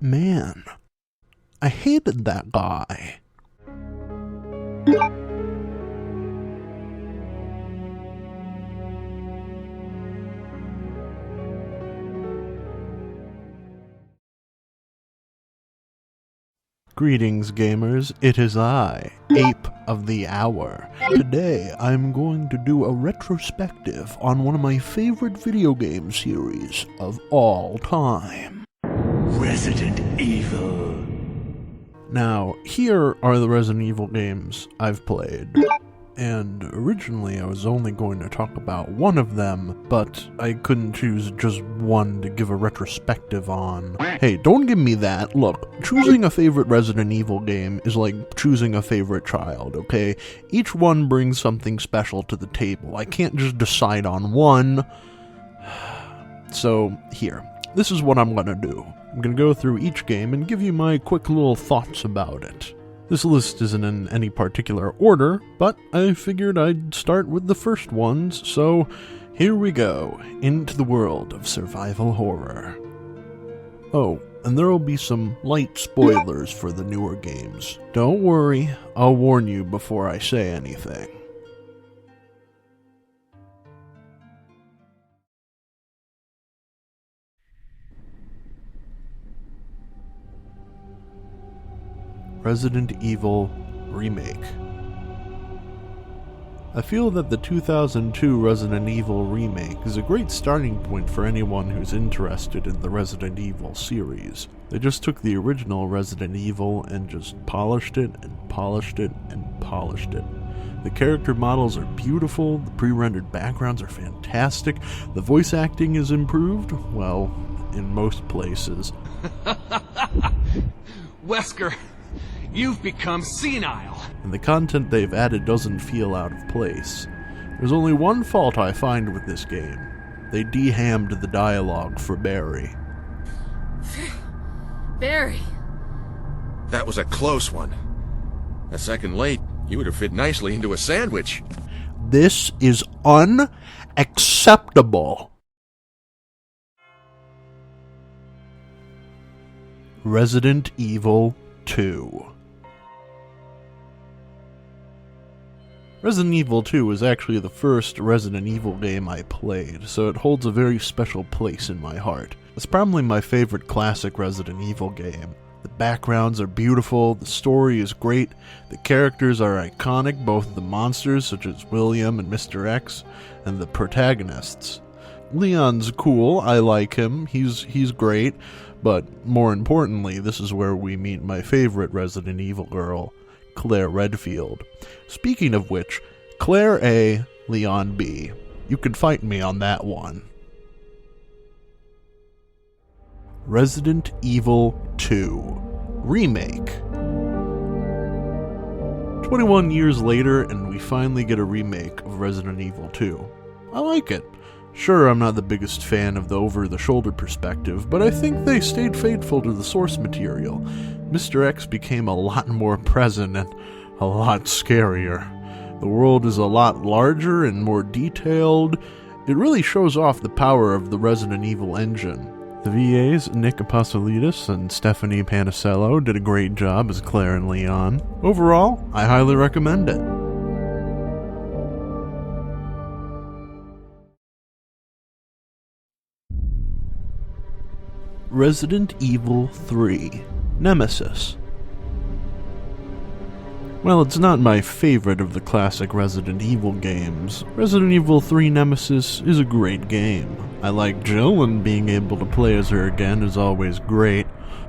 Man, I hated that guy. Greetings, gamers. It is I, Ape of the Hour. Today, I'm going to do a retrospective on one of my favorite video game series of all time. Resident Evil. Now, here are the Resident Evil games I've played. And originally I was only going to talk about one of them, but I couldn't choose just one to give a retrospective on. Hey, don't give me that. Look, choosing a favorite Resident Evil game is like choosing a favorite child, okay? Each one brings something special to the table. I can't just decide on one. So, here. This is what I'm gonna do. I'm gonna go through each game and give you my quick little thoughts about it. This list isn't in any particular order, but I figured I'd start with the first ones, so here we go, into the world of survival horror. Oh, and there'll be some light spoilers for the newer games. Don't worry, I'll warn you before I say anything. Resident Evil Remake. I feel that the 2002 Resident Evil Remake is a great starting point for anyone who's interested in the Resident Evil series. They just took the original Resident Evil and just polished it and polished it and polished it. The character models are beautiful, the pre-rendered backgrounds are fantastic, the voice acting is improved, well, in most places. Wesker, you've become senile. And the content they've added doesn't feel out of place. There's only one fault I find with this game. They de-hammed the dialogue for Barry. Barry. That was a close one. A second late, you would have fit nicely into a sandwich. This is unacceptable. Resident Evil 2. Resident Evil 2 was actually the first Resident Evil game I played, so it holds a very special place in my heart. It's probably my favorite classic Resident Evil game. The backgrounds are beautiful, the story is great, the characters are iconic, both the monsters such as William and Mr. X, and the protagonists. Leon's cool, I like him, he's great, but more importantly, this is where we meet my favorite Resident Evil girl, Claire Redfield. Speaking of which, Claire A, Leon B. You can fight me on that one. Resident Evil 2 Remake. 21 years later, and we finally get a remake of Resident Evil 2. I like it. Sure, I'm not the biggest fan of the over-the-shoulder perspective, but I think they stayed faithful to the source material. Mr. X became a lot more present and a lot scarier. The world is a lot larger and more detailed. It really shows off the power of the Resident Evil engine. The VAs, Nick Apostolidis and Stephanie Panicello, did a great job as Claire and Leon. Overall, I highly recommend it. Resident Evil 3 Nemesis. Well, it's not my favorite of the classic Resident Evil games. Resident Evil 3 Nemesis is a great game. I like Jill, and being able to play as her again is always great.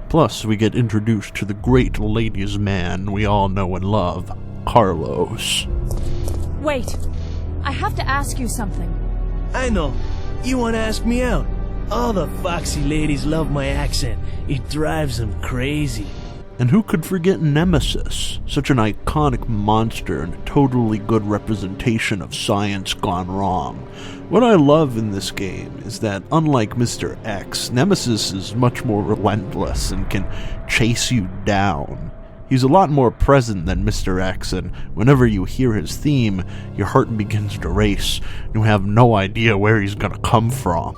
Plus, we get introduced to the great ladies' man we all know and love, Carlos. Wait, I have to ask you something. I know. You want to ask me out? All the foxy ladies love my accent. It drives them crazy. And who could forget Nemesis? Such an iconic monster and a totally good representation of science gone wrong. What I love in this game is that, unlike Mr. X, Nemesis is much more relentless and can chase you down. He's a lot more present than Mr. X, and whenever you hear his theme, your heart begins to race. You have no idea where he's gonna come from.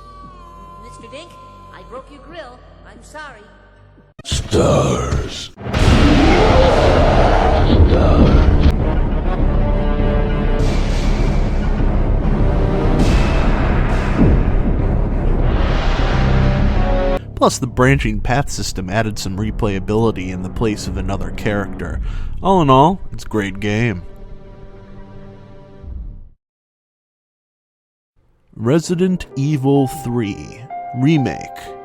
Mr. Dink, I broke your grill. I'm sorry. Stars. Plus, the branching path system added some replayability in the place of another character. All in all, it's a great game. Resident Evil 3 Remake.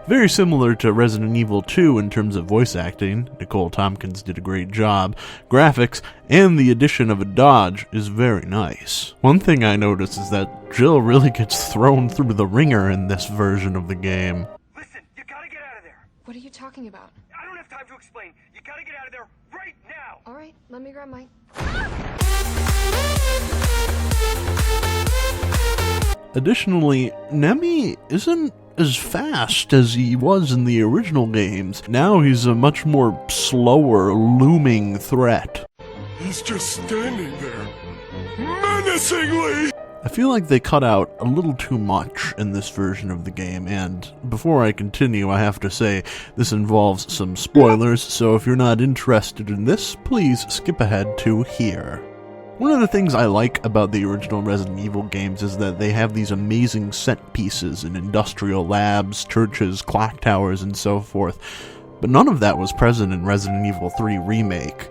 Very similar to Resident Evil 2 in terms of voice acting. Nicole Tompkins did a great job. Graphics and the addition of a dodge is very nice. One thing I noticed is that Jill really gets thrown through the ringer in this version of the game. Listen, you gotta get out of there. What are you talking about? I don't have time to explain. You gotta get out of there right now. All right, let me grab mine. Additionally, Nemi isn't as fast as he was in the original games. Now he's a much more slower, looming threat. He's just standing there, menacingly! I feel like they cut out a little too much in this version of the game, and before I continue, I have to say this involves some spoilers, so if you're not interested in this, please skip ahead to here. One of the things I like about the original Resident Evil games is that they have these amazing set pieces in industrial labs, churches, clock towers, and so forth, but none of that was present in Resident Evil 3 Remake.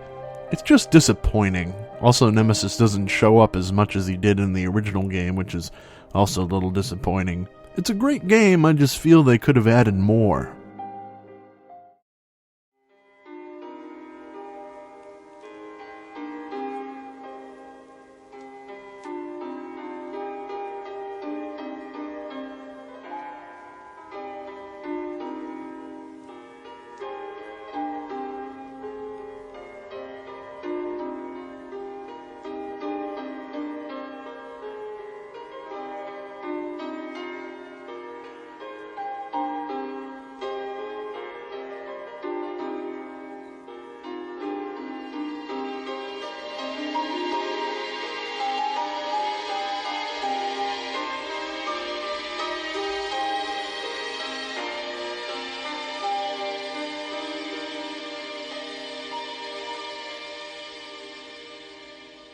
It's just disappointing. Also, Nemesis doesn't show up as much as he did in the original game, which is also a little disappointing. It's a great game, I just feel they could have added more.